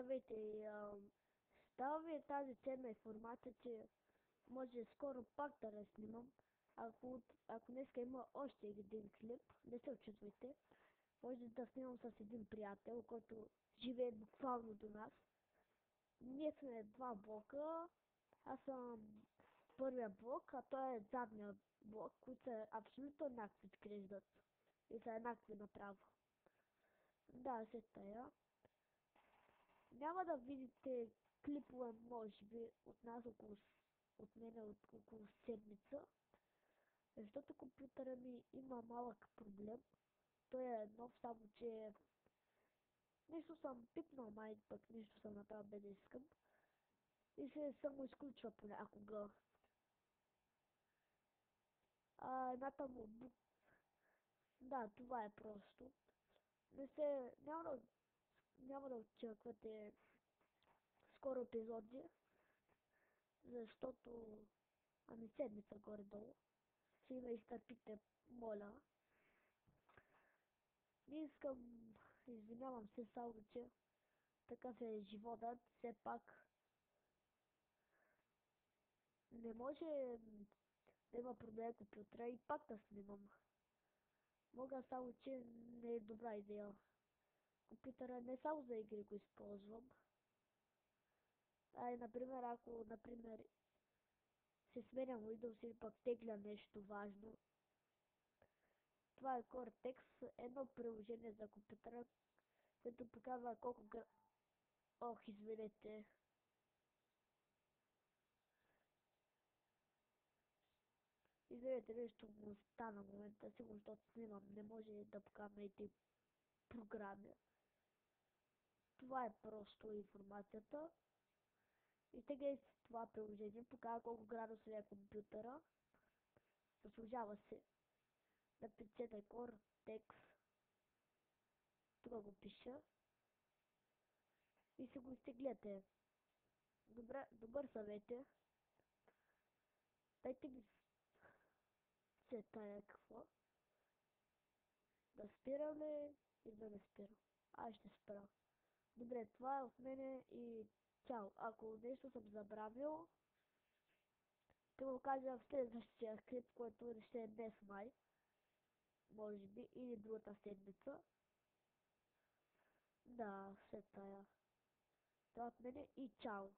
Здравейте, става ви тази ценна информация, че може скоро пак да не снимам. Ако днеска има още един клип, не се очудвайте. Може да снимам с един приятел, който живее буквално до нас. Ние сме два блока, аз съм първия блок, а той е задния блок, които са абсолютно еднакви изглеждат. И са еднакви направо. Да, се тая. Няма да видите клипове, може би, от нас от мен около седмица, защото компютъра ми има малък проблем. Той е нов, само че нещо съм пипнал, май пък нещо съм направил без да искам. И се само изключва понякога. Едната му... Да, това е просто. Няма да очаквате скоро епизоди, защото седмица горе-долу. Ще ме изтърпите, моля. Не искам, извинявам се, само че такъв е животът, все пак не може да има проблем компютъра и пак да снимам. Мога, само че не е добра идея. Компютъра не само за игри го използвам. Например, ако, се сменям Windows или пък тегля нещо важно. Това е Cortex, едно приложение за компютъра, което показва колко Ох, извинете. Извинете, нещо му стана в момента, сигурно, защото снимам, не може да покажа и програми. Това е просто информацията. И теглете това приложение, показва колко градуса е компютъра. Заслужава се. Напишете Cortex. Тук го пиша. И се го изтеглете. Добър съвет е. Дайте ги се тая какво. Да спирам ли и да не спирам? Аз ще спра. Добре, това е от мене и чао. Ако нещо съм забравил, ще го кажа в следващия клип, който ще е днес май. Може би, или другата седмица. Да, след тая. Това от мене и чао.